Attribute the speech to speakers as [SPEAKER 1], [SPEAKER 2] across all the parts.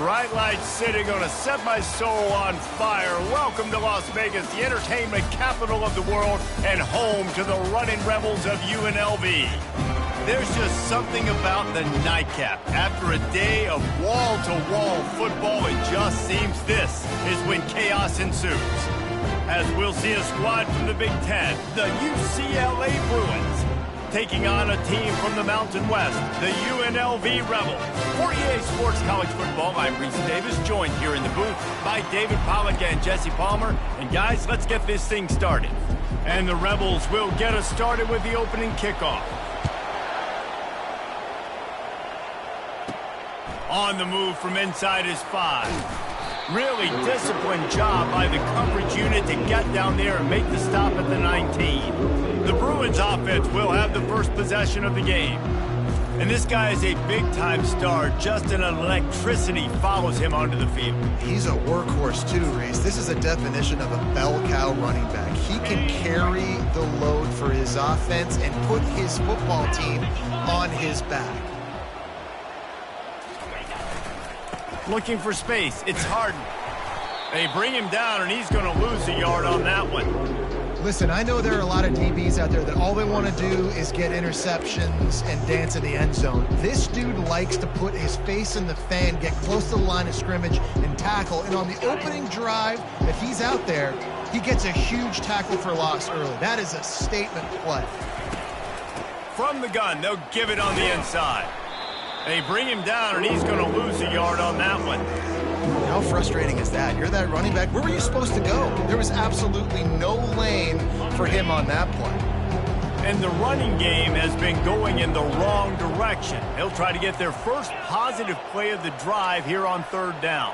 [SPEAKER 1] bright lights city gonna set my soul on fire. Welcome to Las Vegas, the entertainment capital of the world and home to the running rebels of UNLV. There's just something about the nightcap. After a day of wall-to-wall football, it just seems this is when chaos ensues. As we'll see a squad from the Big Ten, the UCLA Bruins, taking on a team from the Mountain West, the UNLV Rebels. For EA Sports College Football, I'm Reese Davis, joined here in the booth by David Pollack and Jesse Palmer. And guys, let's get this thing started. And the Rebels will get us started with the opening kickoff. On the move from inside his 5. Really disciplined job by the coverage unit to get down there and make the stop at the 19. The Bruins offense will have the first possession of the game. And this guy is a big-time star. Just an electricity follows him onto the field.
[SPEAKER 2] He's a workhorse too, Reese. This is a definition of a bell cow running back. He can carry the load for his offense and put his football team on his back.
[SPEAKER 1] Looking for space. It's Harden. They bring him down, and he's going to lose a yard on that one.
[SPEAKER 2] Listen, I know there are a lot of DBs out there that all they want to do is get interceptions and dance in the end zone. This dude likes to put his face in the fan, get close to the line of scrimmage, and tackle. And on the opening drive that he's out there, he gets a huge tackle for loss early. That is a statement play.
[SPEAKER 1] From the gun, they'll give it on the inside. They bring him down, and he's going to lose a yard on that one.
[SPEAKER 2] How frustrating is that? You're that running back. Where were you supposed to go? There was absolutely no lane for him on that play.
[SPEAKER 1] And the running game has been going in the wrong direction. They'll try to get their first positive play of the drive here on third down.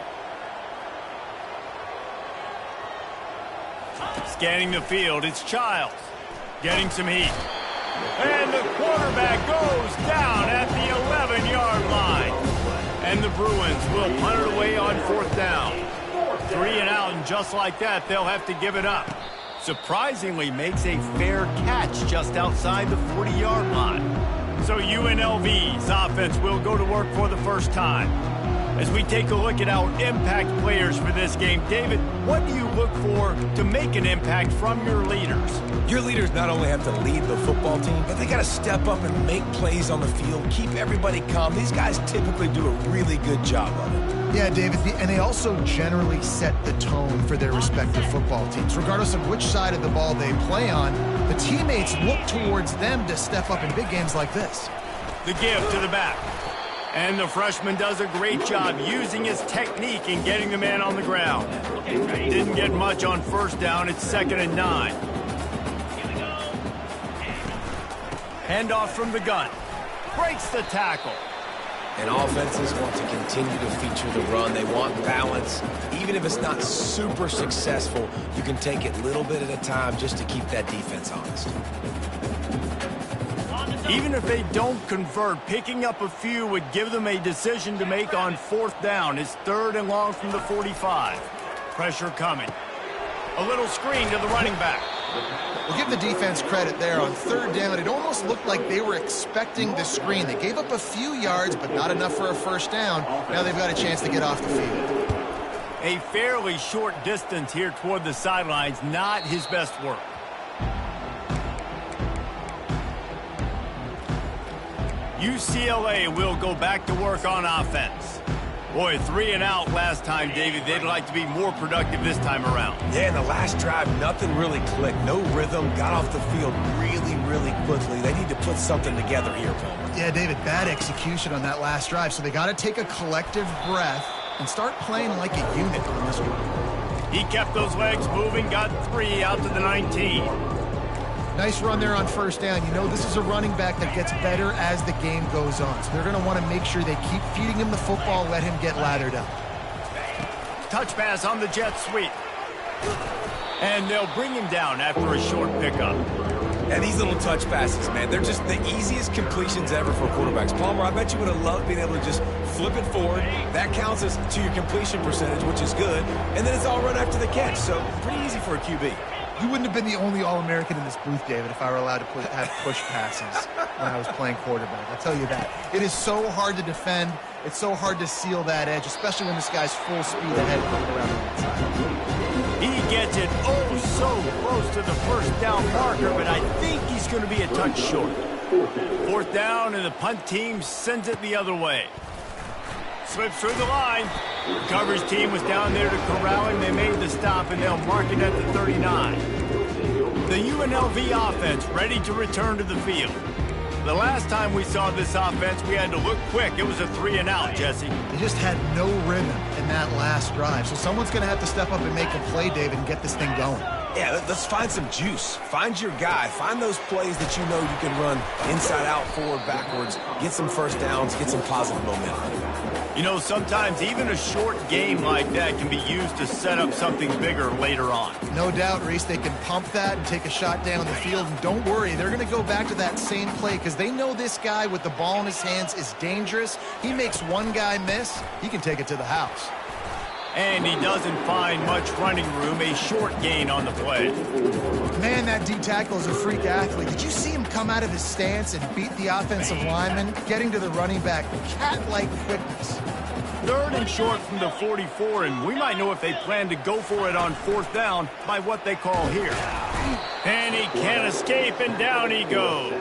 [SPEAKER 1] Scanning the field, it's Childs. Getting some heat. And the quarterback goes down at the 11-yard line. And the Bruins will punt it away on fourth down. 3 and out, and just like that, they'll have to give it up. Surprisingly makes a fair catch just outside the 40-yard line. So UNLV's offense will go to work for the first time. As we take a look at our impact players for this game, David, what do you look for to make an impact from your leaders?
[SPEAKER 3] Your leaders not only have to lead the football team, but they got to step up and make plays on the field, keep everybody calm. These guys typically do a really good job of it.
[SPEAKER 2] Yeah, David, and they also generally set the tone for their respective football teams. Regardless of which side of the ball they play on, the teammates look towards them to step up in big games like this.
[SPEAKER 1] The give to the back. And the freshman does a great job using his technique and getting the man on the ground. Didn't get much on first down. It's 2nd and 9. Handoff from the gun. Breaks the tackle.
[SPEAKER 3] And offenses want to continue to feature the run. They want balance. Even if it's not super successful, you can take it little bit at a time just to keep that defense honest.
[SPEAKER 1] Even if they don't convert, picking up a few would give them a decision to make on fourth down. It's 3rd and long from the 45. Pressure coming. A little screen to the running back.
[SPEAKER 2] We'll give the defense credit there on 3rd down. It almost looked like they were expecting the screen. They gave up a few yards, but not enough for a first down. Now they've got a chance to get off the field.
[SPEAKER 1] A fairly short distance here toward the sidelines. Not his best work. UCLA will go back to work on offense. Boy, 3 and out last time, David. They'd like to be more productive this time around.
[SPEAKER 3] Yeah, in the last drive, nothing really clicked. No rhythm, got off the field really quickly. They need to put something together here, Palmer.
[SPEAKER 2] Yeah, David, bad execution on that last drive, so they got to take a collective breath and start playing like a unit on this one.
[SPEAKER 1] He kept those legs moving, got 3 out to the 19.
[SPEAKER 2] Nice run there on first down. You know, this is a running back that gets better as the game goes on. So they're going to want to make sure they keep feeding him the football, let him get lathered up.
[SPEAKER 1] Touch pass on the jet sweep. And they'll bring him down after a short pickup.
[SPEAKER 3] And these little touch passes, man, they're just the easiest completions ever for quarterbacks. Palmer, I bet you would have loved being able to just flip it forward. That counts as to your completion percentage, which is good. And then it's all run after the catch, so pretty easy for a QB.
[SPEAKER 2] You wouldn't have been the only All-American in this booth, David, if I were allowed to have push passes when I was playing quarterback. I'll tell you that. It is so hard to defend. It's so hard to seal that edge, especially when this guy's full speed ahead coming around the outside.
[SPEAKER 1] He gets it oh so close to the first down marker, but I think he's going to be a touch short. Fourth down, and the punt team sends it the other way. Slips through the line. The coverage team was down there to corral him. They made the stop, and they'll mark it at the 39. The UNLV offense ready to return to the field. The last time we saw this offense, we had to look quick. It was a 3-and-out, Jesse.
[SPEAKER 2] They just had no rhythm in that last drive. So someone's going to have to step up and make a play, David, and get this thing going.
[SPEAKER 3] Yeah, let's find some juice. Find your guy. Find those plays that you know you can run inside out, forward, backwards. Get some first downs. Get some positive momentum.
[SPEAKER 1] You know, sometimes even a short game like that can be used to set up something bigger later on.
[SPEAKER 2] No doubt, Reese, they can pump that and take a shot down the field. And don't worry, they're going to go back to that same play because they know this guy with the ball in his hands is dangerous. He makes one guy miss, he can take it to the house.
[SPEAKER 1] And he doesn't find much running room, a short gain on the play.
[SPEAKER 2] Man, that D-tackle is a freak athlete. Did you see him come out of his stance and beat the offensive lineman, getting to the running back, cat-like quickness?
[SPEAKER 1] Third and short from the 44, and we might know if they plan to go for it on fourth down by what they call here. And he can't escape, and down he goes.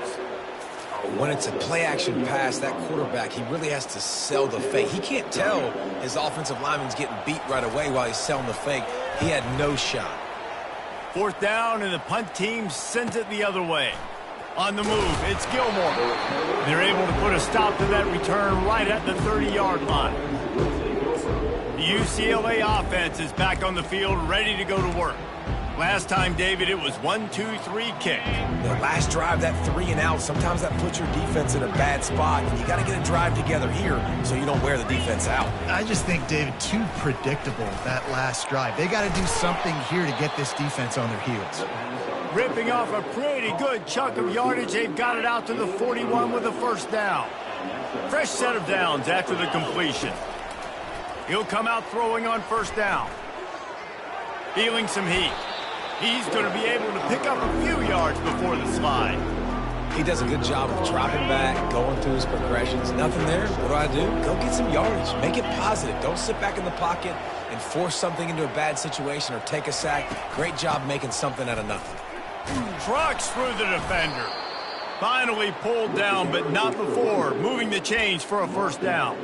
[SPEAKER 3] When it's a play-action pass, that quarterback, he really has to sell the fake. He can't tell his offensive lineman's getting beat right away while he's selling the fake. He had no shot.
[SPEAKER 1] Fourth down, and the punt team sends it the other way. On the move, it's Gilmore. They're able to put a stop to that return right at the 30-yard line. The UCLA offense is back on the field, ready to go to work. Last time, David, it was 1-2-3 kick.
[SPEAKER 3] The last drive, that 3-and-out, sometimes that puts your defense in a bad spot. And you got to get a drive together here so you don't wear the defense out.
[SPEAKER 2] I just think, David, too predictable, that last drive. They got to do something here to get this defense on their heels.
[SPEAKER 1] Ripping off a pretty good chunk of yardage. They've got it out to the 41 with a first down. Fresh set of downs after the completion. He'll come out throwing on first down. Feeling some heat. He's going to be able to pick up a few yards before the slide.
[SPEAKER 3] He does a good job of dropping back, going through his progressions. Nothing there. What do? Go get some yardage. Make it positive. Don't sit back in the pocket and force something into a bad situation or take a sack. Great job making something out of nothing.
[SPEAKER 1] Trucks through the defender. Finally pulled down, but not before. Moving the chains for a first down.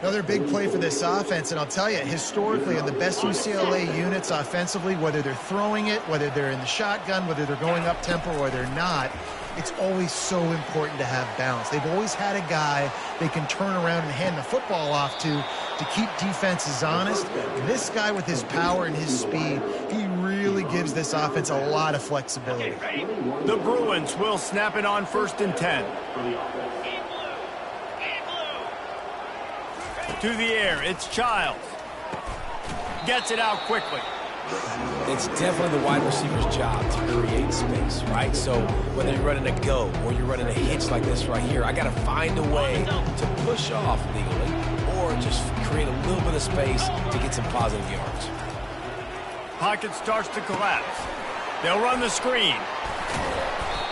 [SPEAKER 2] Another big play for this offense, and I'll tell you, historically, in the best UCLA units offensively, whether they're throwing it, whether they're in the shotgun, whether they're going up-tempo or they're not, it's always so important to have balance. They've always had a guy they can turn around and hand the football off to keep defenses honest. This guy with his power and his speed, he really gives this offense a lot of flexibility.
[SPEAKER 1] The Bruins will snap it on 1st and 10. To the air, it's Childs. Gets it out quickly.
[SPEAKER 3] It's definitely the wide receiver's job to create space, right? So whether you're running a go or you're running a hitch like this right here, I got to find a way to push off legally or just create a little bit of space to get some positive yards.
[SPEAKER 1] Pocket starts to collapse. They'll run the screen.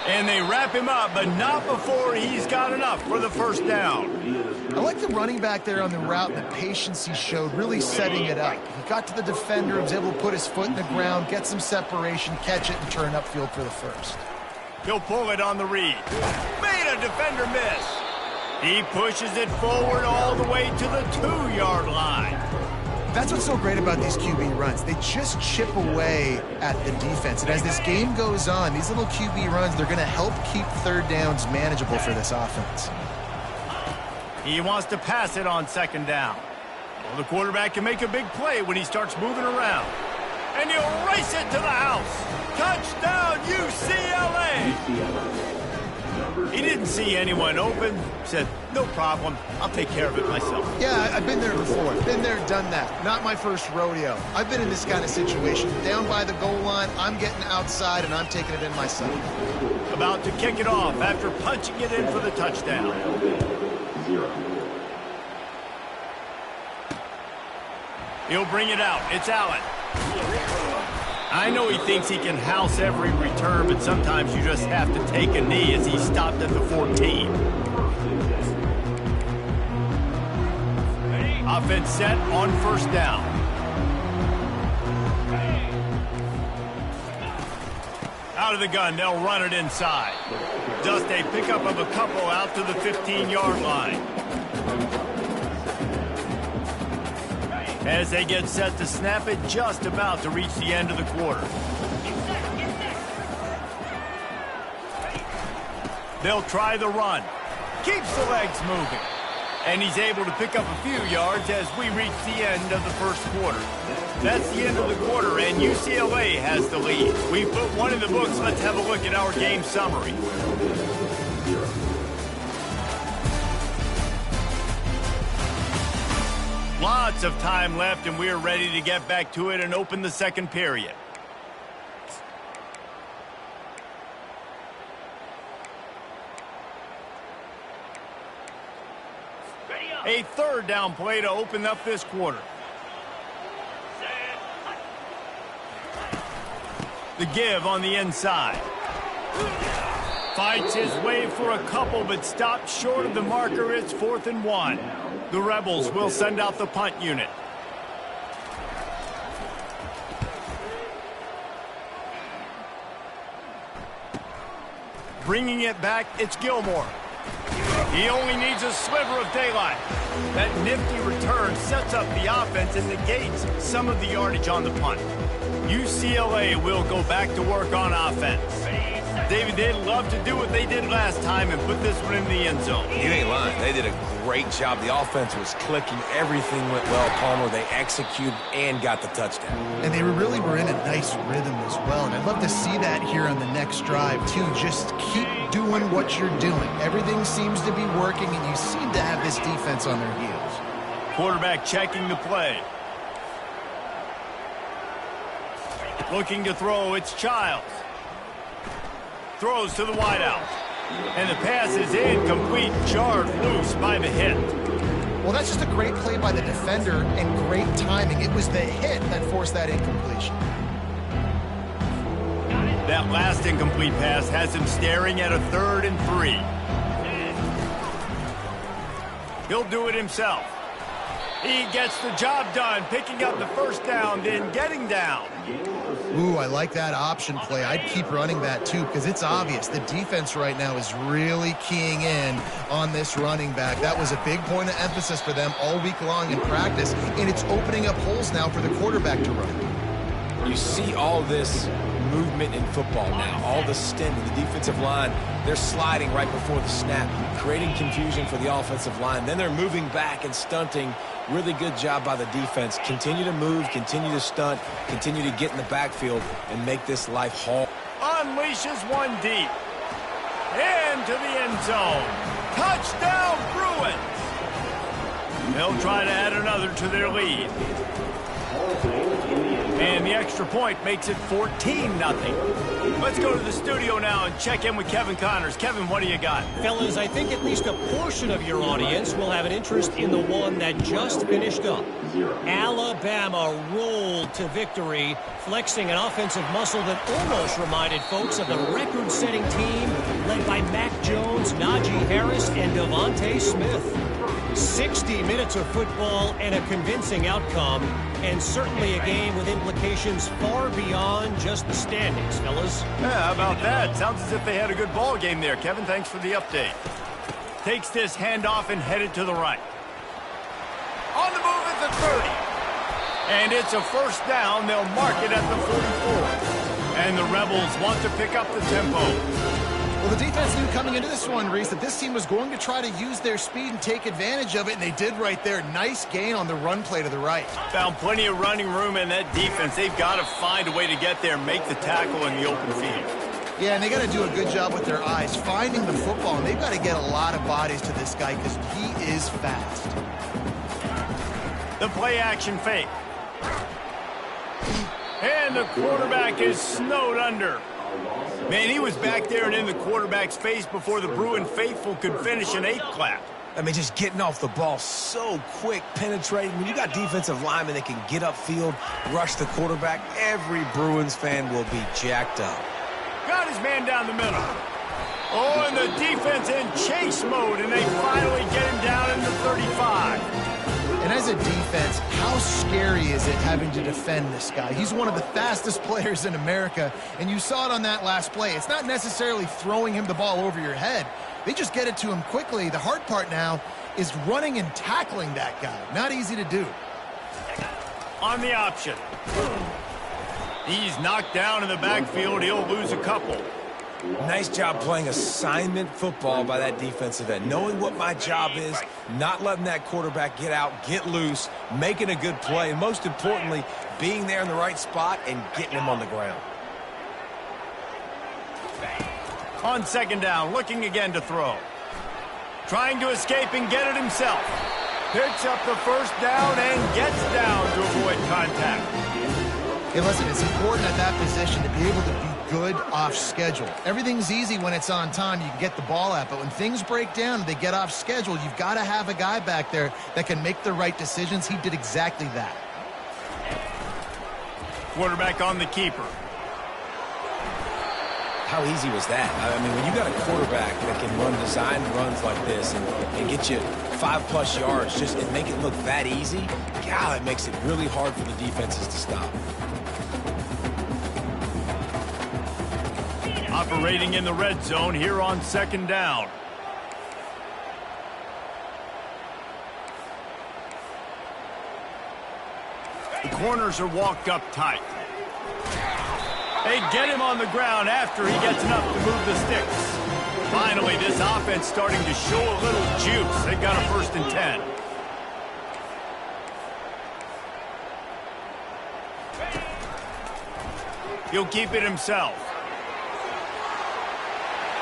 [SPEAKER 1] And they wrap him up, but not before he's got enough for the first down.
[SPEAKER 2] I like the running back there on the route and the patience he showed, really setting it up. He got to the defender, was able to put his foot in the ground, get some separation, catch it, and turn upfield for the first.
[SPEAKER 1] He'll pull it on the read. Made a defender miss. He pushes it forward all the way to the 2-yard line.
[SPEAKER 2] That's what's so great about these QB runs. They just chip away at the defense. And as this game goes on, these little QB runs, they're going to help keep third downs manageable for this offense.
[SPEAKER 1] He wants to pass it on 2nd down. Well, the quarterback can make a big play when he starts moving around. And he'll race it to the house. Touchdown, UCLA! He didn't see anyone open. Said, no problem. I'll take care of it myself.
[SPEAKER 2] Yeah, I've been there before. Been there, done that. Not my first rodeo. I've been in this kind of situation. Down by the goal line, I'm getting outside, and I'm taking it in myself.
[SPEAKER 1] About to kick it off after punching it in for the touchdown. He'll bring it out. It's Allen. I know he thinks he can house every return, but sometimes you just have to take a knee as he stopped at the 14. Offense set on first down. Out of the gun, they'll run it inside. Just a pickup of a couple out to the 15-yard line. As they get set to snap it, just about to reach the end of the quarter. They'll try the run. Keeps the legs moving. And he's able to pick up a few yards as we reach the end of the first quarter. That's the end of the quarter, and UCLA has the lead. We put one in the books. Let's have a look at our game summary. Lots of time left, and we're ready to get back to it and open the second period. A third down play to open up this quarter. The give on the inside. Fights his way for a couple, but stopped short of the marker. It's 4th and 1. The Rebels will send out the punt unit. Bringing it back, it's Gilmore. He only needs a sliver of daylight. That nifty return sets up the offense and negates some of the yardage on the punt. UCLA will go back to work on offense. David, they'd love to do what they did last time and put this one in the end zone.
[SPEAKER 3] You ain't lying. They did a great job. The offense was clicking. Everything went well, Palmer. They executed and got the touchdown.
[SPEAKER 2] And they really were in a nice rhythm as well. And I'd love to see that here on the next drive, too. Just keep doing what you're doing. Everything seems to be working, and you seem to have this defense on their heels.
[SPEAKER 1] Quarterback checking the play. Looking to throw, it's Childs. Throws to the wideout. And the pass is incomplete, jarred loose by the hit.
[SPEAKER 2] Well, that's just a great play by the defender and great timing. It was the hit that forced that incompletion.
[SPEAKER 1] That last incomplete pass has him staring at a 3rd and 3. He'll do it himself. He gets the job done, picking up the first down, then getting down.
[SPEAKER 2] Ooh, I like that option play. I'd keep running that, too, because it's obvious. The defense right now is really keying in on this running back. That was a big point of emphasis for them all week long in practice, and it's opening up holes now for the quarterback to run.
[SPEAKER 3] You see all this movement in football now, all the stint in the defensive line. They're sliding right before the snap, creating confusion for the offensive line. Then they're moving back and stunting. Really good job by the defense. Continue to move, continue to stunt, continue to get in the backfield and make this life hard.
[SPEAKER 1] Unleashes one deep. Into the end zone. Touchdown, Bruins! They'll try to add another to their lead. And the extra point makes it 14-0. Let's go to the studio now and check in with Kevin Connors. Kevin, what do you got?
[SPEAKER 4] Fellas, I think at least a portion of your audience will have an interest in the one that just finished up. Alabama rolled to victory, flexing an offensive muscle that almost reminded folks of the record-setting team led by Mac Jones, Najee Harris, and Devontae Smith. 60 minutes of football and a convincing outcome, and certainly a game with implications far beyond just the standings, fellas.
[SPEAKER 1] Yeah, how about that? Sounds as if they had a good ball game there. Kevin, thanks for the update. Takes this handoff and headed to the right. On the move at the 30. And it's a first down. They'll mark it at the 44. And the Rebels want to pick up the tempo.
[SPEAKER 2] Well, the defense knew coming into this one, Reese, that this team was going to try to use their speed and take advantage of it, and they did right there. Nice gain on the run play to the right.
[SPEAKER 1] Found plenty of running room in that defense. They've got to find a way to get there and make the tackle in the open field.
[SPEAKER 2] Yeah, and they got to do a good job with their eyes, finding the football, and they've got to get a lot of bodies to this guy because he is fast.
[SPEAKER 1] The play action fake. And the quarterback is snowed under. Man, he was back there and in the quarterback's face before the Bruin faithful could finish an 8 clap.
[SPEAKER 3] I mean, just getting off the ball so quick, penetrating. When you got defensive linemen that can get upfield, rush the quarterback, every Bruins fan will be jacked up.
[SPEAKER 1] Got his man down the middle. Oh, and the defense in chase mode, and they finally get him down in the 35.
[SPEAKER 2] And as a defense, how scary is it having to defend this guy? He's one of the fastest players in America, and you saw it on that last play. It's not necessarily throwing him the ball over your head. They just get it to him quickly. The hard part now is running and tackling that guy. Not easy to do.
[SPEAKER 1] On the option. He's knocked down in the backfield. He'll lose a couple.
[SPEAKER 3] Nice job playing assignment football by that defensive end. Knowing what my job is, not letting that quarterback get out, get loose, making a good play, and most importantly, being there in the right spot and getting him on the ground.
[SPEAKER 1] On second down, looking again to throw. Trying to escape and get it himself. Picks up the first down and gets down to avoid contact.
[SPEAKER 2] Hey, listen, it's important at that position to be able to be good off schedule. Everything's easy when it's on time. You can get the ball out, but when things break down and they get off schedule, you've got to have a guy back there that can make the right decisions. He did exactly that.
[SPEAKER 1] Quarterback on the keeper.
[SPEAKER 3] How easy was that? I mean, when you got a quarterback that can run design runs like this and get you 5+ yards just and make it look that easy, God, it makes it really hard for the defenses to stop.
[SPEAKER 1] Operating in the red zone here on second down. The corners are walked up tight. They get him on the ground after he gets enough to move the sticks. Finally, this offense starting to show a little juice. They've got a 1st and 10. He'll keep it himself.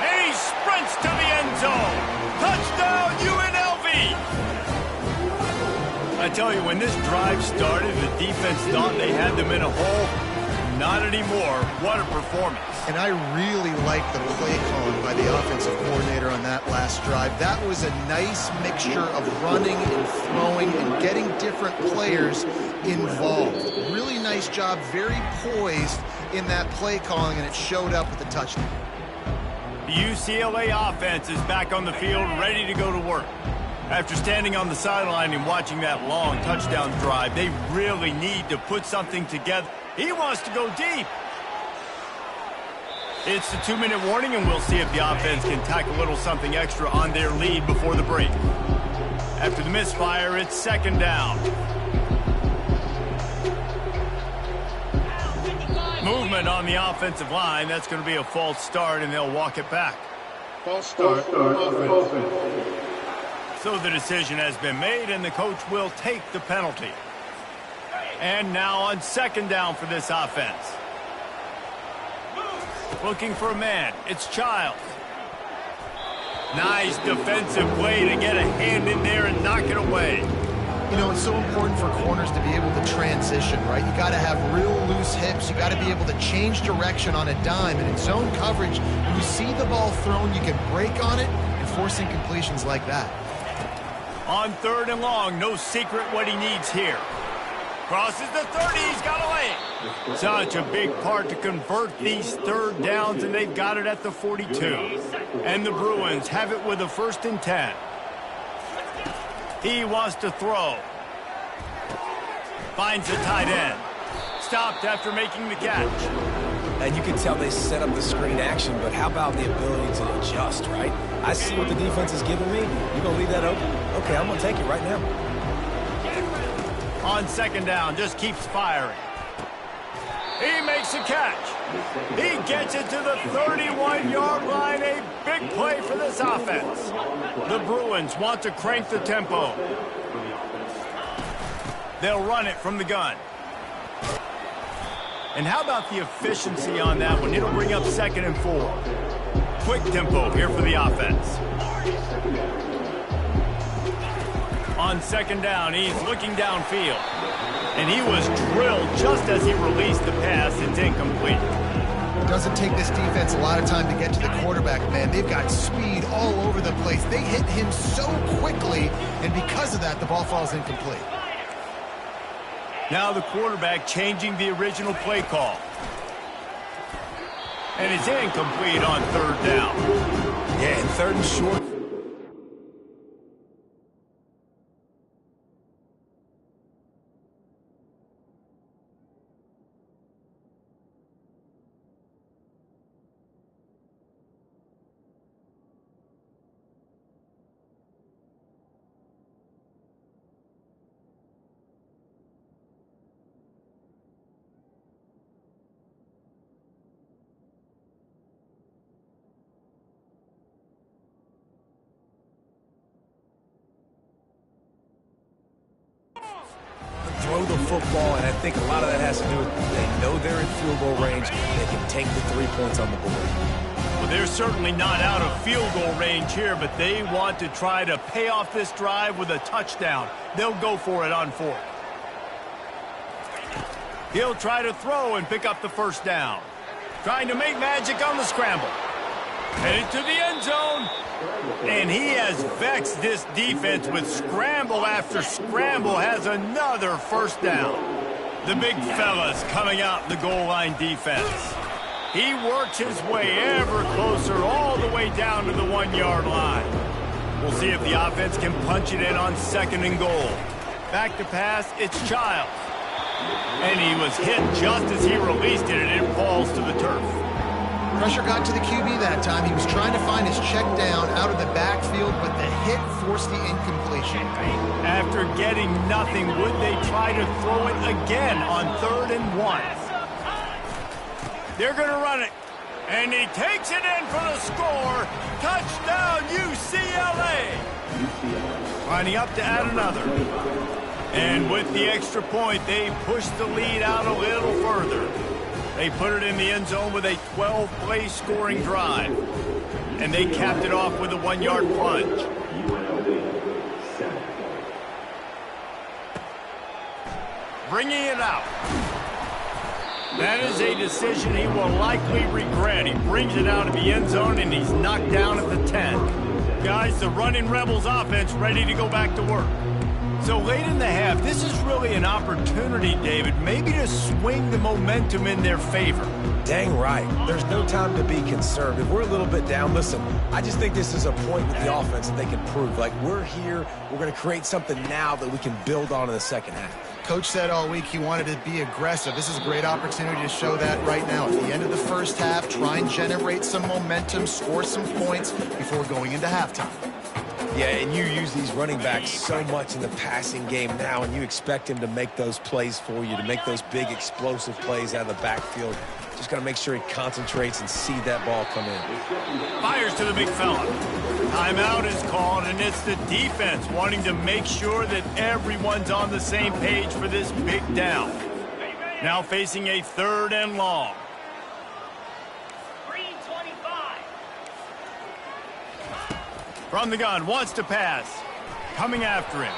[SPEAKER 1] And he sprints to the end zone. Touchdown, UNLV! I tell you, when this drive started, the defense thought they had them in a hole. Not anymore. What a performance.
[SPEAKER 2] And I really like the play calling by the offensive coordinator on that last drive. That was a nice mixture of running and throwing and getting different players involved. Really nice job, very poised in that play calling, and it showed up with the touchdown.
[SPEAKER 1] The UCLA offense is back on the field, ready to go to work. After standing on the sideline and watching that long touchdown drive, they really need to put something together. He wants to go deep. It's the 2-minute warning, and we'll see if the offense can tack a little something extra on their lead before the break. After the misfire, it's second down. Movement on the offensive line. That's going to be a false start, and they'll walk it back.
[SPEAKER 5] False start.
[SPEAKER 1] So the decision has been made, and the coach will take the penalty. And now on second down for this offense. Looking for a man. It's Childs. Nice defensive play to get a hand in there and knock it away.
[SPEAKER 2] You know, it's so important for corners to be able to transition, right? You got to have real loose hips. You got to be able to change direction on a dime. And in zone coverage, when you see the ball thrown, you can break on it and force incompletions like that.
[SPEAKER 1] On 3rd and long, no secret what he needs here. Crosses the 30, he's got a lane. Such a big part to convert these 3rd downs, and they've got it at the 42. And the Bruins have it with a 1st and 10. He wants to throw. Finds the tight end. Stopped after making the catch.
[SPEAKER 3] And you can tell they set up the screen action, but how about the ability to adjust, right? I see what the defense is giving me. You're going to leave that open? Okay, I'm going to take it right now.
[SPEAKER 1] On second down, just keeps firing. He makes a catch. He gets it to the 31-yard line. A big play for this offense. The Bruins want to crank the tempo. They'll run it from the gun. And how about the efficiency on that one? It'll bring up 2nd and 4. Quick tempo here for the offense. On second down, he's looking downfield. And he was drilled just as he released the pass. It's incomplete.
[SPEAKER 2] Doesn't take this defense a lot of time to get to the quarterback, man. They've got speed all over the place. They hit him so quickly, and because of that, the ball falls incomplete.
[SPEAKER 1] Now the quarterback changing the original play call. And it's incomplete on third down.
[SPEAKER 3] Yeah, and third and short. Throw the football, and I think a lot of that has to do with they know they're in field goal range. They can take the 3 points on the board.
[SPEAKER 1] Well, they're certainly not out of field goal range here, but they want to try to pay off this drive with a touchdown. They'll go for it on fourth. He'll try to throw and pick up the first down. Trying to make magic on the scramble. Headed to the end zone. And he has vexed this defense with scramble after scramble, has another first down. The big fella's coming out in the goal line defense. He works his way ever closer all the way down to the 1-yard line. We'll see if the offense can punch it in on second and goal. Back to pass, it's Childs. And he was hit just as he released it, and it falls to the turf.
[SPEAKER 2] Pressure got to the QB that time. He was trying to find his check down out of the backfield, but the hit forced the incompletion.
[SPEAKER 1] After getting nothing, would they try to throw it again on 3rd and 1? They're going to run it. And he takes it in for the score. Touchdown, UCLA. Lining up to add another. And with the extra point, they push the lead out a little further. They put it in the end zone with a 12-play scoring drive. And they capped it off with a 1-yard plunge. Bringing it out. That is a decision he will likely regret. He brings it out of the end zone, and he's knocked down at the 10. Guys, the running Rebels offense ready to go back to work. So late in the half, this is really an opportunity, David, maybe to swing the momentum in their favor.
[SPEAKER 3] Dang right. There's no time to be concerned. If we're a little bit down, listen, I just think this is a point with the offense that they can prove. Like, we're here, we're going to create something now that we can build on in the second half.
[SPEAKER 2] Coach said all week he wanted to be aggressive. This is a great opportunity to show that right now. At the end of the first half, try and generate some momentum, score some points before going into halftime.
[SPEAKER 3] Yeah, and you use these running backs so much in the passing game now, and you expect him to make those plays for you, to make those big explosive plays out of the backfield. Just got to make sure he concentrates and see that ball come in.
[SPEAKER 1] Fires to the big fella. Timeout is called, and it's the defense wanting to make sure that everyone's on the same page for this big down. Now facing a 3rd and long. From the gun, wants to pass. Coming after him.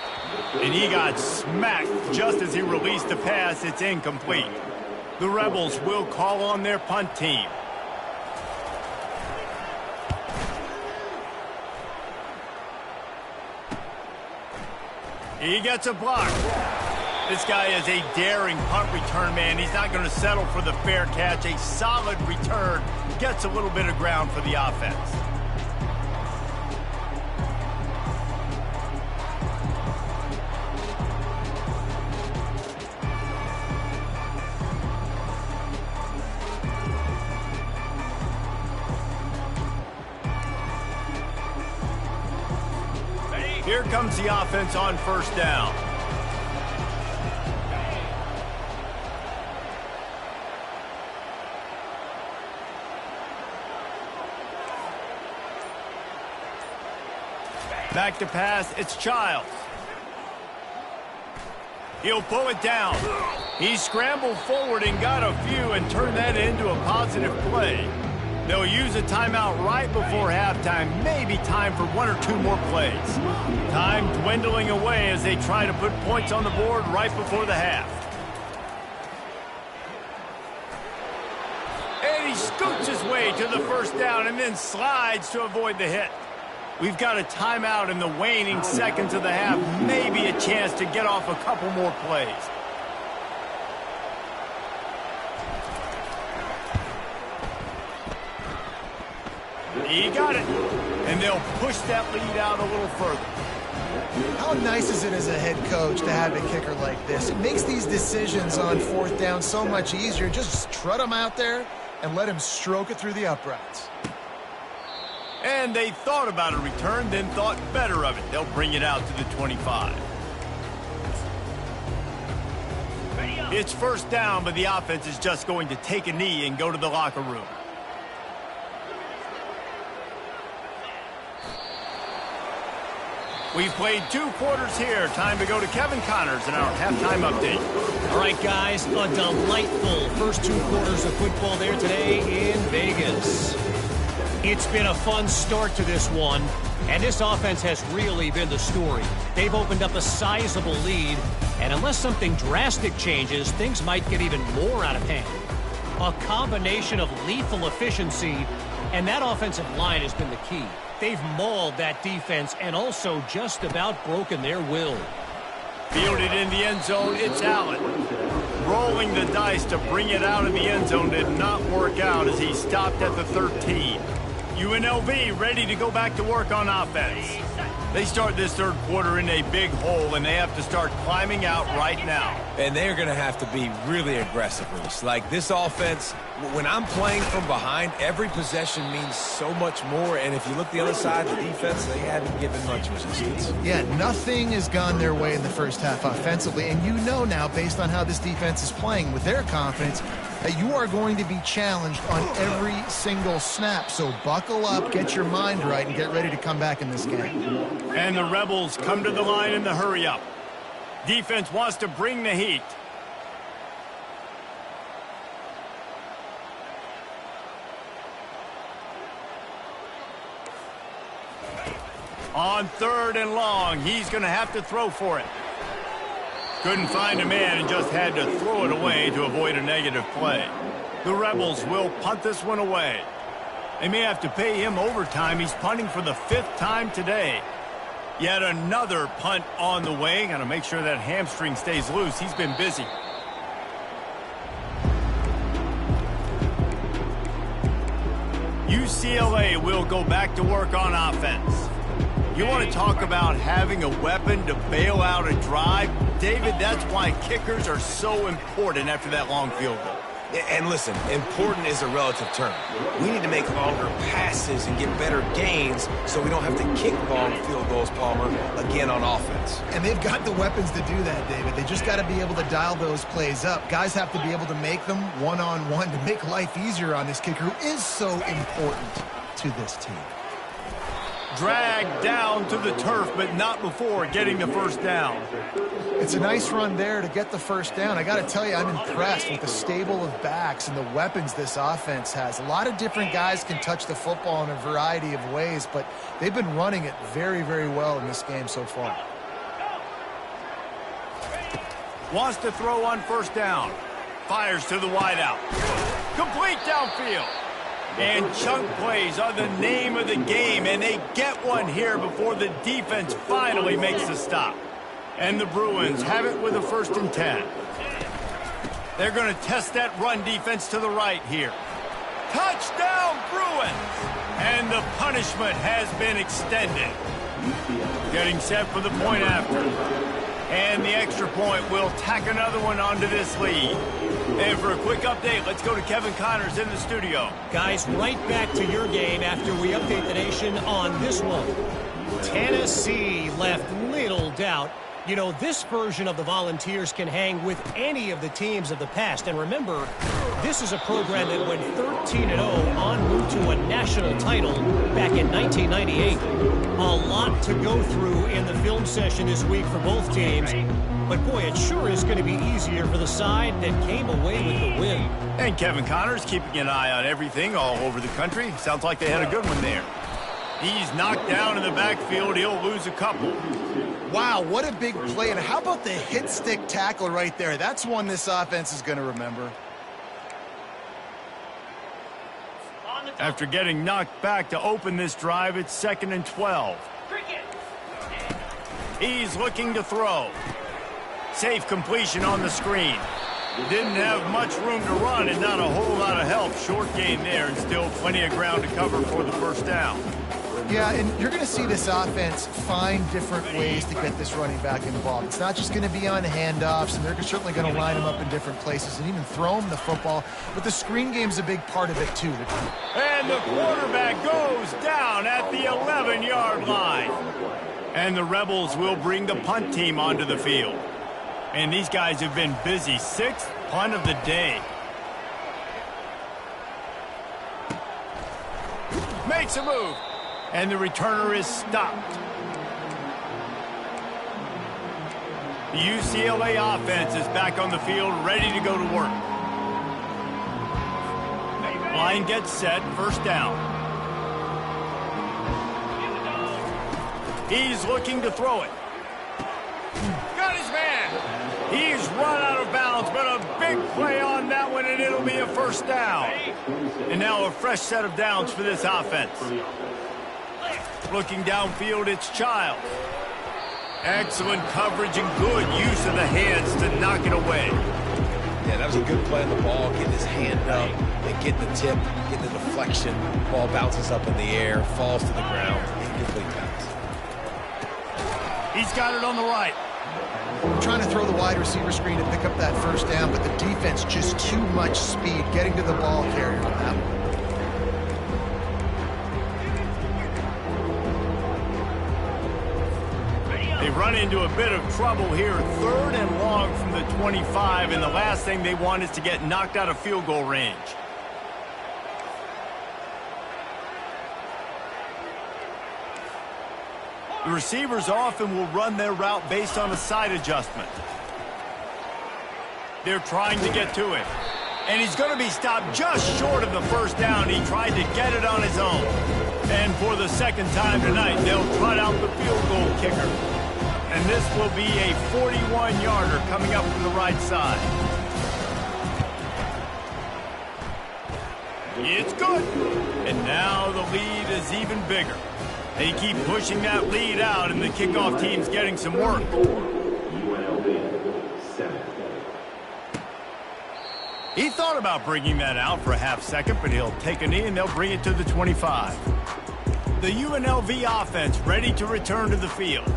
[SPEAKER 1] And he got smacked just as he released the pass. It's incomplete. The Rebels will call on their punt team. He gets a block. This guy is a daring punt return man. He's not going to settle for the fair catch. A solid return. Gets a little bit of ground for the offense. Here comes the offense on 1st down. Back to pass, it's Childs. He'll pull it down. He scrambled forward and got a few and turned that into a positive play. They'll use a timeout right before halftime, maybe time for 1 or 2 more plays. Time dwindling away as they try to put points on the board right before the half. And he scoots his way to the first down and then slides to avoid the hit. We've got a timeout in the waning seconds of the half. Maybe a chance to get off a couple more plays. He got it. And they'll push that lead out a little further.
[SPEAKER 2] How nice is it as a head coach to have a kicker like this? It makes these decisions on fourth down so much easier. Just trot him out there and let him stroke it through the uprights.
[SPEAKER 1] And they thought about a return, then thought better of it. They'll bring it out to the 25. It's first down, but the offense is just going to take a knee and go to the locker room. We've played 2 quarters here. Time to go to Kevin Connors in our halftime update.
[SPEAKER 4] All right, guys, a delightful first 2 quarters of football there today in Vegas. It's been a fun start to this one, and this offense has really been the story. They've opened up a sizable lead, and unless something drastic changes, things might get even more out of hand. A combination of lethal efficiency, and that offensive line has been the key. They've mauled that defense and also just about broken their will.
[SPEAKER 1] Fielded in the end zone, it's Allen. Rolling the dice to bring it out of the end zone did not work out as he stopped at the 13. UNLV ready to go back to work on offense. They start this third quarter in a big hole, and they have to start climbing out right now.
[SPEAKER 3] And they're going to have to be really aggressive, Reese. Like this offense, when I'm playing from behind, every possession means so much more. And if you look the other side, the defense, they haven't given much resistance.
[SPEAKER 2] Yeah, nothing has gone their way in the first half offensively. And you know now, based on how this defense is playing with their confidence, that you are going to be challenged on every single snap. So buckle up, get your mind right, and get ready to come back in this game.
[SPEAKER 1] And the Rebels come to the line in the hurry-up. Defense wants to bring the heat. On 3rd and long, he's going to have to throw for it. Couldn't find a man and just had to throw it away to avoid a negative play. The Rebels will punt this one away. They may have to pay him overtime. He's punting for the 5th time today. Yet another punt on the way. Got to make sure that hamstring stays loose. He's been busy. UCLA will go back to work on offense. You want to talk about having a weapon to bail out a drive? David, that's why kickers are so important after that long field goal.
[SPEAKER 3] And listen, important is a relative term. We need to make longer passes and get better gains so we don't have to kick long field goals, Palmer, again on offense.
[SPEAKER 2] And they've got the weapons to do that, David. They just got to be able to dial those plays up. Guys have to be able to make them one-on-one to make life easier on this kicker who is so important to this team.
[SPEAKER 1] Dragged down to the turf, but not before getting the first down.
[SPEAKER 2] It's a nice run there to get the first down. I got to tell you, I'm impressed with the stable of backs and the weapons this offense has. A lot of different guys can touch the football in a variety of ways, but they've been running it very, very well in this game so far.
[SPEAKER 1] Wants to throw on first down. Fires to the wideout. Complete downfield. And chunk plays are the name of the game, and they get one here before the defense finally makes the stop. And the Bruins have it with a 1st and 10. They're going to test that run defense to the right here. Touchdown, Bruins! And the punishment has been extended. Getting set for the point after. And the extra point will tack another one onto this lead. And for a quick update, let's go to Kevin Connors in the studio.
[SPEAKER 4] Guys, right back to your game after we update the nation on this one. Tennessee left little doubt. You know, this version of the Volunteers can hang with any of the teams of the past. And remember, this is a program that went 13-0 en route to a national title back in 1998. A lot to go through in the film session this week for both teams. But, boy, it sure is going to be easier for the side that came away with the win.
[SPEAKER 1] And Kevin Connors keeping an eye on everything all over the country. Sounds like they had a good one there. He's knocked down in the backfield. He'll lose a couple.
[SPEAKER 2] Wow, what a big play. And how about the hit stick tackle right there? That's one this offense is going to remember.
[SPEAKER 1] After getting knocked back to open this drive, it's 2nd and 12. He's looking to throw. Safe completion on the screen. Didn't have much room to run and not a whole lot of help. Short gain there and still plenty of ground to cover for the first down.
[SPEAKER 2] Yeah, and you're going to see this offense find different ways to get this running back involved. It's not just going to be on handoffs, and they're certainly going to line him up in different places and even throw him the football. But the screen game's a big part of it, too.
[SPEAKER 1] And the quarterback goes down at the 11-yard line. And the Rebels will bring the punt team onto the field. And these guys have been busy. 6th punt of the day. Makes a move. And the returner is stopped. The UCLA offense is back on the field, ready to go to work. Line gets set, first down. He's looking to throw it. Got his man. He's run out of bounds, but a big play on that one, and it'll be a first down. And now a fresh set of downs for this offense. Looking downfield, it's Child. Excellent coverage and good use of the hands to knock it away.
[SPEAKER 3] Yeah, that was a good play on the ball, getting his hand up, and getting the tip, getting the deflection. Ball bounces up in the air, falls to the ground, incomplete pass.
[SPEAKER 1] He's got it on the right.
[SPEAKER 2] Trying to throw the wide receiver screen to pick up that first down, but the defense just too much speed getting to the ball carrier on that one.
[SPEAKER 1] They run into a bit of trouble here. 3rd and long from the 25, and the last thing they want is to get knocked out of field goal range. The receivers often will run their route based on a side adjustment. They're trying to get to it. And he's going to be stopped just short of the first down. He tried to get it on his own. And for the second time tonight, they'll trot out the field goal kicker. And this will be a 41-yarder coming up from the right side. It's good. And now the lead is even bigger. They keep pushing that lead out, and the kickoff team's getting some work. He thought about bringing that out for a half second, but he'll take a knee, and they'll bring it to the 25. The UNLV offense ready to return to the field.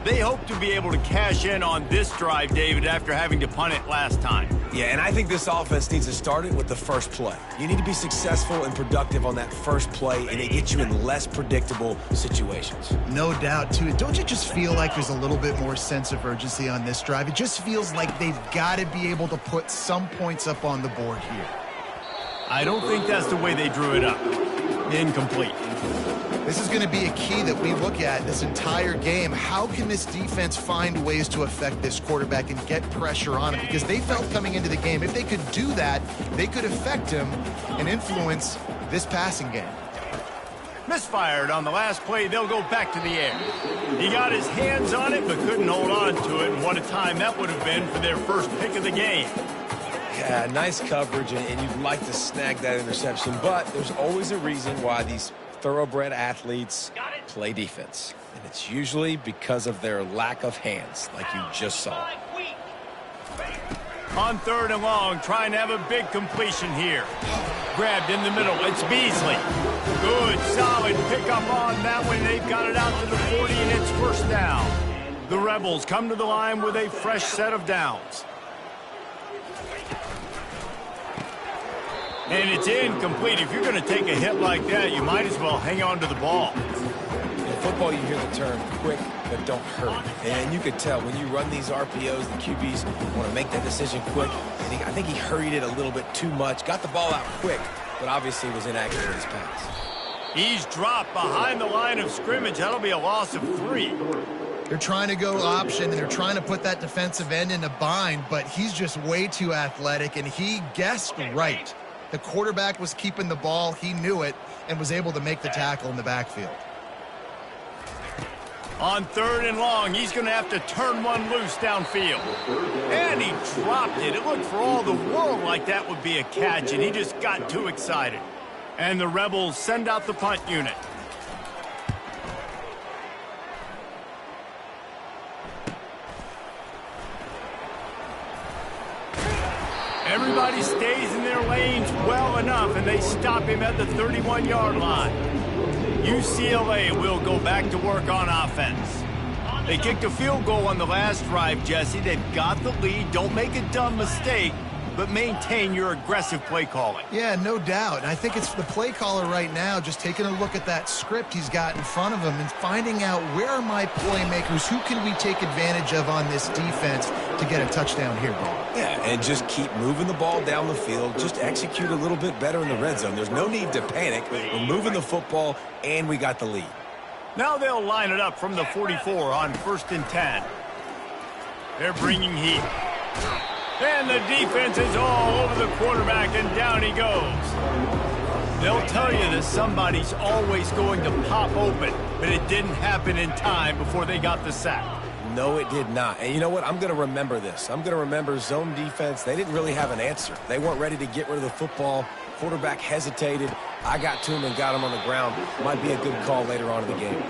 [SPEAKER 1] They hope to be able to cash in on this drive, David, after having to punt it last time.
[SPEAKER 3] Yeah, and I think this offense needs to start it with the first play. You need to be successful and productive on that first play, and it gets you in less predictable situations.
[SPEAKER 2] No doubt, too. Don't you just feel like there's a little bit more sense of urgency on this drive? It just feels like they've got to be able to put some points up on the board here.
[SPEAKER 1] I don't think that's the way they drew it up. Incomplete.
[SPEAKER 2] This is going to be a key that we look at this entire game. How can this defense find ways to affect this quarterback and get pressure on him? Because they felt coming into the game, if they could do that, they could affect him and influence this passing game.
[SPEAKER 1] Misfired on the last play. They'll go back to the air. He got his hands on it, but couldn't hold on to it. And what a time that would have been for their first pick of the game.
[SPEAKER 3] Yeah, nice coverage, and you'd like to snag that interception, but there's always a reason why these thoroughbred athletes play defense, and it's usually because of their lack of hands, like you just saw.
[SPEAKER 1] On 3rd and long, trying to have a big completion here. Grabbed in the middle, it's Beasley. Good, solid pickup on that one. They've got it out to the 40, and it's first down. The Rebels come to the line with a fresh set of downs. And it's incomplete. If you're going to take a hit like that, you might as well hang on to the ball.
[SPEAKER 3] In football, you hear the term quick, but don't hurry. And you could tell when you run these RPOs, the QBs want to make that decision quick. And I think he hurried it a little bit too much. Got the ball out quick, but obviously was inaccurate in his pass.
[SPEAKER 1] He's dropped behind the line of scrimmage. That'll be a loss of 3.
[SPEAKER 2] They're trying to go option, and they're trying to put that defensive end in a bind, but he's just way too athletic, and he guessed right. The quarterback was keeping the ball. He knew it and was able to make the tackle in the backfield.
[SPEAKER 1] On 3rd and long, he's going to have to turn one loose downfield. And he dropped it. It looked for all the world like that would be a catch, and he just got too excited. And the Rebels send out the punt unit. Everybody stays in their lanes well enough, and they stop him at the 31-yard line. UCLA will go back to work on offense. They kicked a field goal on the last drive, Jesse. They've got the lead. Don't make a dumb mistake, but maintain your aggressive play calling.
[SPEAKER 2] Yeah, no doubt. And I think it's the play caller right now just taking a look at that script he's got in front of him and finding out where are my playmakers, who can we take advantage of on this defense to get a touchdown here, Bob.
[SPEAKER 3] Yeah, and just keep moving the ball down the field. Just execute a little bit better in the red zone. There's no need to panic. We're moving the football, and we got the lead.
[SPEAKER 1] Now they'll line it up from the 44 on 1st and 10. They're bringing heat. And the defense is all over the quarterback, and down he goes. They'll tell you that somebody's always going to pop open, but it didn't happen in time before they got the sack.
[SPEAKER 3] No, it did not. And you know what? I'm going to remember this. I'm going to remember zone defense. They didn't really have an answer. They weren't ready to get rid of the football. Quarterback hesitated. I got to him and got him on the ground. Might be a good call later on in the game.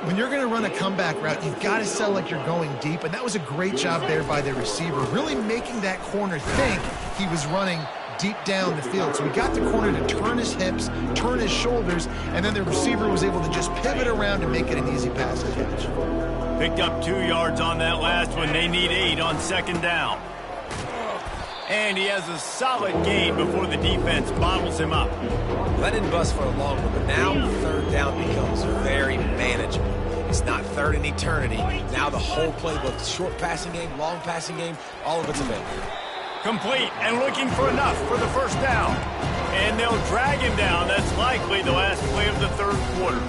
[SPEAKER 2] When you're going to run a comeback route, you've got to sell like you're going deep, and that was a great job there by the receiver, really making that corner think he was running deep down the field. So he got the corner to turn his hips, turn his shoulders, and then the receiver was able to just pivot around and make it an easy pass to catch.
[SPEAKER 1] Picked up 2 yards on that last one. They need 8 on 2nd down. And he has a solid gain before the defense bottles him up.
[SPEAKER 3] That didn't bust for a long one, but now 3rd down becomes very manageable. It's not 3rd in eternity. Now the whole playbook, short passing game, long passing game, all of it's available.
[SPEAKER 1] Complete and looking for enough for the 1st down. And they'll drag him down. That's likely the last play of the 3rd quarter.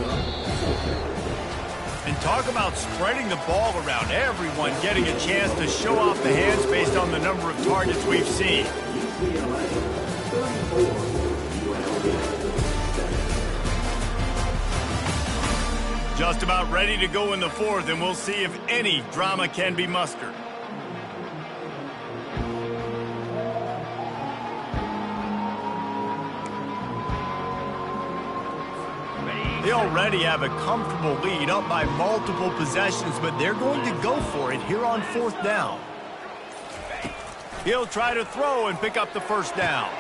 [SPEAKER 1] And talk about spreading the ball around. Everyone getting a chance to show off the hands based on the number of targets we've seen. Just about ready to go in the 4th, and we'll see if any drama can be mustered. They already have a comfortable lead, up by multiple possessions, but they're going to go for it here on 4th down. He'll try to throw and pick up the 1st down.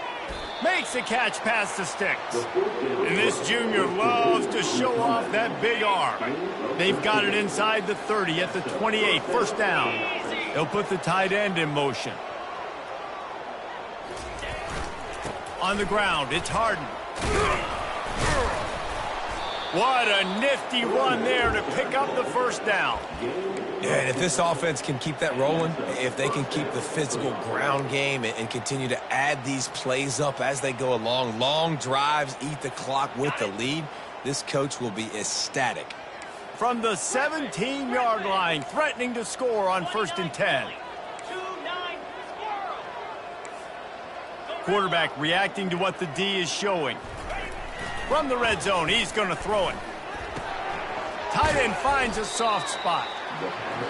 [SPEAKER 1] Makes a catch past the sticks. And this junior loves to show off that big arm. They've got it inside the 30 at the 28, 1st down. They'll put the tight end in motion. On the ground, it's Harden. What a nifty run there to pick up the 1st down.
[SPEAKER 3] Yeah, and if this offense can keep that rolling, if they can keep the physical ground game and continue to add these plays up as they go along, long drives, eat the clock with the lead, this coach will be ecstatic.
[SPEAKER 1] From the 17-yard line, threatening to score on 1st and 10. Quarterback reacting to what the D is showing. From the red zone, he's going to throw it. Tight end finds a soft spot.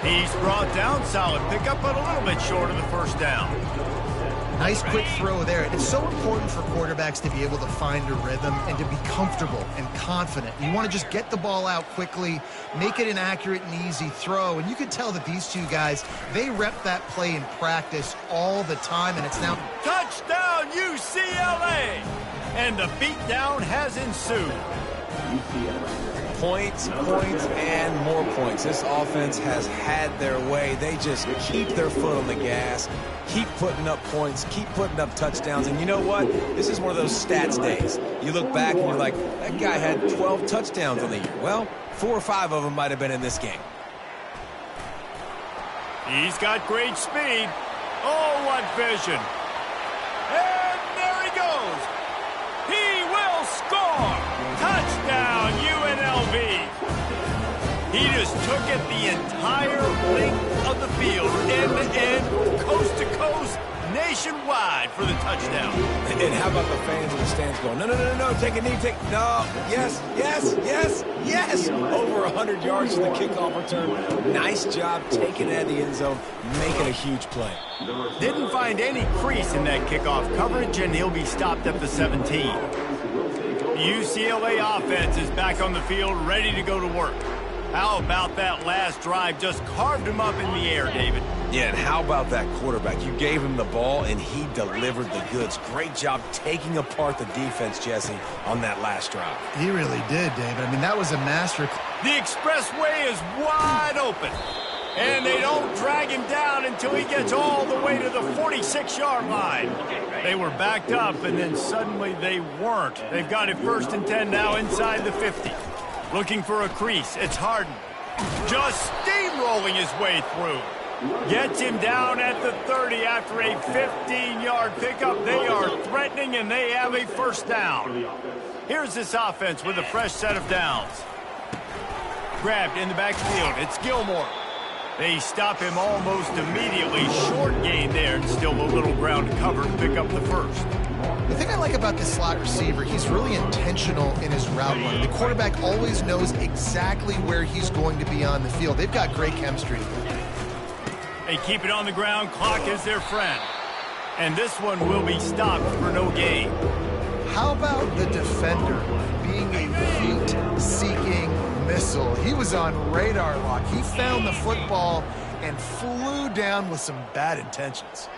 [SPEAKER 1] He's brought down, solid pickup, but a little bit short of the 1st down.
[SPEAKER 2] Nice quick throw there. It's so important for quarterbacks to be able to find a rhythm and to be comfortable and confident. You want to just get the ball out quickly, make it an accurate and easy throw. And you can tell that these two guys, they rep that play in practice all the time, and it's now
[SPEAKER 1] touchdown UCLA! And the beatdown has ensued.
[SPEAKER 3] Points, points, and more points. This offense has had their way. They just keep their foot on the gas, keep putting up points, keep putting up touchdowns. And you know what? This is one of those stats days. You look back and you're like, that guy had 12 touchdowns on the year. Well, 4 or 5 of them might have been in this game.
[SPEAKER 1] He's got great speed. Oh, what vision. And there he goes. He will score. Touchdown, UNLV. He just took it the entire length of the field, end to end, coast to coast, nationwide for the touchdown.
[SPEAKER 3] And how about the fans in the stands going, no, no, no, no, take a knee, no, yes, yes, yes, yes. Over 100 yards to the kickoff return. Nice job taking it out of the end zone, making a huge play.
[SPEAKER 1] Didn't find any crease in that kickoff coverage, and he'll be stopped at the 17. The UCLA offense is back on the field, ready to go to work. How about that last drive? Just carved him up in the air, David.
[SPEAKER 3] Yeah, and how about that quarterback? You gave him the ball, and he delivered the goods. Great job taking apart the defense, Jesse, on that last drive.
[SPEAKER 2] He really did, David. I mean, that was a master.
[SPEAKER 1] The expressway is wide open. And they don't drag him down until he gets all the way to the 46-yard line. They were backed up, and then suddenly they weren't. They've got it 1st and 10 now inside the 50. Looking for a crease. It's Harden. Just steamrolling his way through. Gets him down at the 30 after a 15-yard pickup. They are threatening, and they have a 1st down. Here's this offense with a fresh set of downs. Grabbed in the backfield. It's Gilmore. They stop him almost immediately. Short gain there, and still a little ground to cover to pick up the 1st.
[SPEAKER 2] The thing I like about this slot receiver, he's really intentional in his route running. The quarterback always knows exactly where he's going to be on the field. They've got great chemistry.
[SPEAKER 1] They keep it on the ground. Clock is their friend. And this one will be stopped for no gain.
[SPEAKER 2] How about the defender being a feet-seeking missile? He was on radar lock. He found the football and flew down with some bad intentions.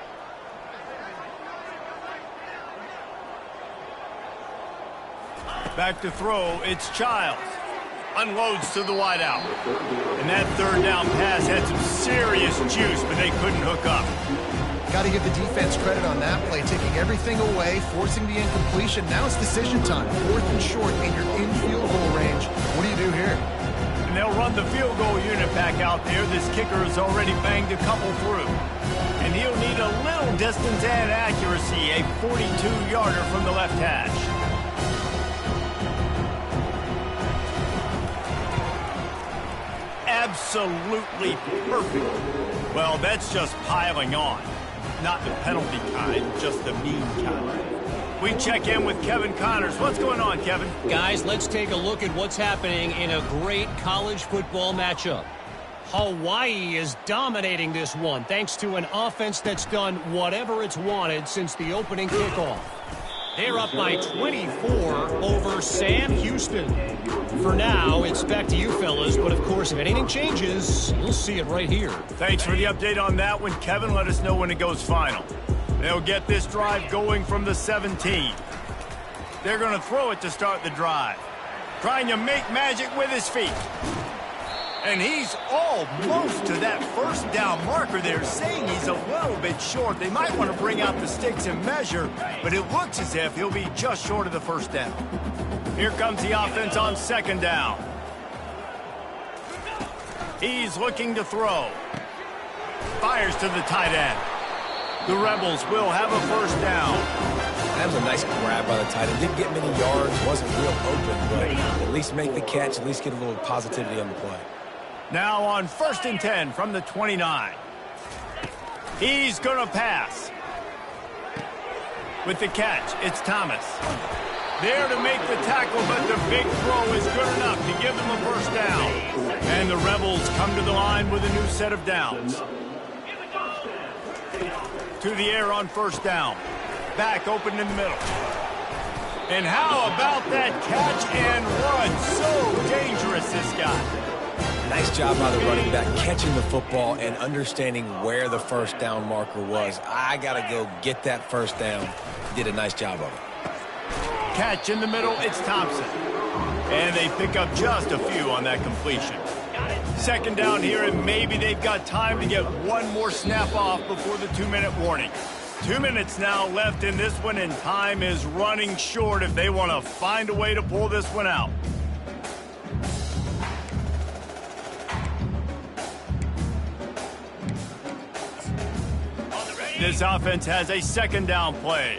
[SPEAKER 1] Back to throw, it's Childs. Unloads to the wideout. And that 3rd down pass had some serious juice, but they couldn't hook up.
[SPEAKER 2] Got to give the defense credit on that play, taking everything away, forcing the incompletion. Now it's decision time. 4th and short, and you're in field goal range. What do you do here?
[SPEAKER 1] And they'll run the field goal unit back out there. This kicker has already banged a couple through. And he'll need a little distance and accuracy, a 42-yarder from the left hash. Absolutely perfect. Well, that's just piling on. Not the penalty kind, just the mean kind. We check in with Kevin Connors. What's going on, Kevin?
[SPEAKER 4] Guys, let's take a look at what's happening in a great college football matchup. Hawaii is dominating this one thanks to an offense that's done whatever it's wanted since the opening kickoff. They're up by 24 over Sam Houston. For now, it's back to you fellas, but of course, if anything changes, you'll see it right here.
[SPEAKER 1] Thanks for the update on that one, Kevin. Let us know when it goes final. They'll get this drive going from the 17. They're going to throw it to start the drive. Trying to make magic with his feet. And he's almost to that 1st down marker there, saying he's a little bit short. They might want to bring out the sticks and measure, but it looks as if he'll be just short of the 1st down. Here comes the offense on 2nd down. He's looking to throw. Fires to the tight end. The Rebels will have a 1st down.
[SPEAKER 3] That was a nice grab by the tight end. Didn't get many yards, wasn't real open, but at least make the catch, at least get a little positivity on the play.
[SPEAKER 1] Now on 1st and 10 from the 29. He's going to pass. With the catch, it's Thomas. There to make the tackle, but the big throw is good enough to give them a 1st down. And the Rebels come to the line with a new set of downs. To the air on 1st down. Back open in the middle. And how about that catch and run? So dangerous, this guy.
[SPEAKER 3] Nice job by the running back, catching the football and understanding where the 1st down marker was. I got to go get that 1st down. Did a nice job of it.
[SPEAKER 1] Catch in the middle, it's Thompson. And they pick up just a few on that completion. 2nd down here, and maybe they've got time to get one more snap off before the 2-minute warning. 2 minutes now left in this one, and time is running short if they want to find a way to pull this one out. This offense has a 2nd down play.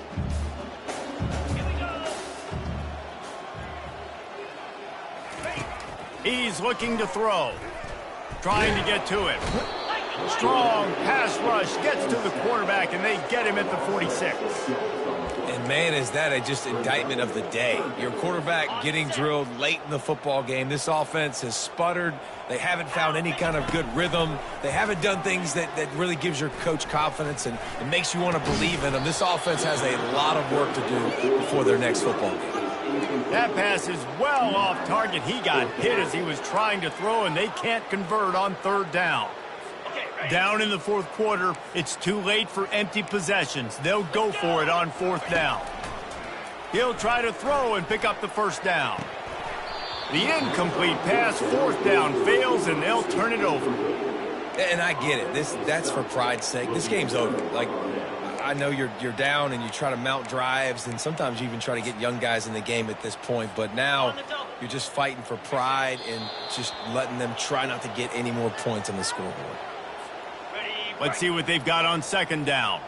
[SPEAKER 1] He's looking to throw. Trying to get to it. Strong pass rush gets to the quarterback, and they get him at the 46.
[SPEAKER 3] And man, is that just indictment of the day. Your quarterback getting drilled late in the football game. This offense has sputtered. They haven't found any kind of good rhythm. They haven't done things that really gives your coach confidence and it makes you want to believe in them. This offense has a lot of work to do before their next football game.
[SPEAKER 1] That pass is well off target. He got hit as he was trying to throw, and they can't convert on third down. Down in the fourth quarter, it's too late for empty possessions. They'll go for it on fourth down. He'll try to throw and pick up the first down. The incomplete pass, fourth down, fails, and they'll turn it over.
[SPEAKER 3] And I get it. That's for pride's sake. This game's over. Like, I know you're down and you try to mount drives, and sometimes you even try to get young guys in the game at this point. But now you're just fighting for pride and just letting them try not to get any more points on the scoreboard.
[SPEAKER 1] Let's see what they've got on second down.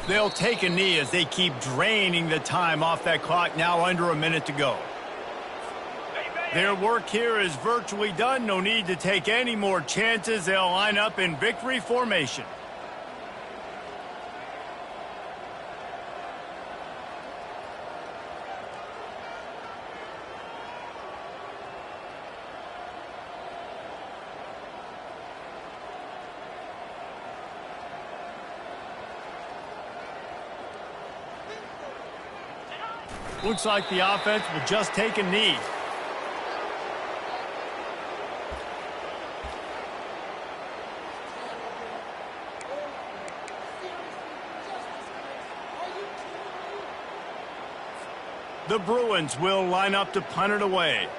[SPEAKER 1] They'll take a knee as they keep draining the time off that clock, now under a minute to go. Their work here is virtually done. No need to take any more chances. They'll line up in victory formation. Looks like the offense will just take a knee. The Bruins will line up to punt it away.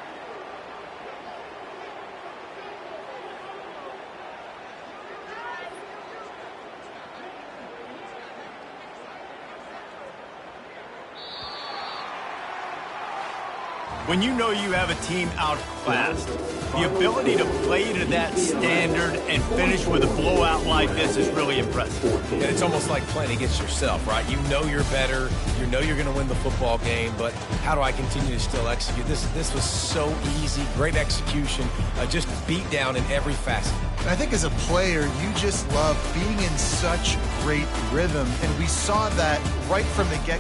[SPEAKER 1] When you know you have a team outclassed, the ability to play to that standard and finish with a blowout like this is really impressive.
[SPEAKER 3] And it's almost like playing against yourself, right? You know you're better. You know you're going to win the football game, but how do I continue to still execute? This was so easy, great execution, just beat down in every facet.
[SPEAKER 2] I think as a player, you just love being in such great rhythm, and we saw that right from the get-go.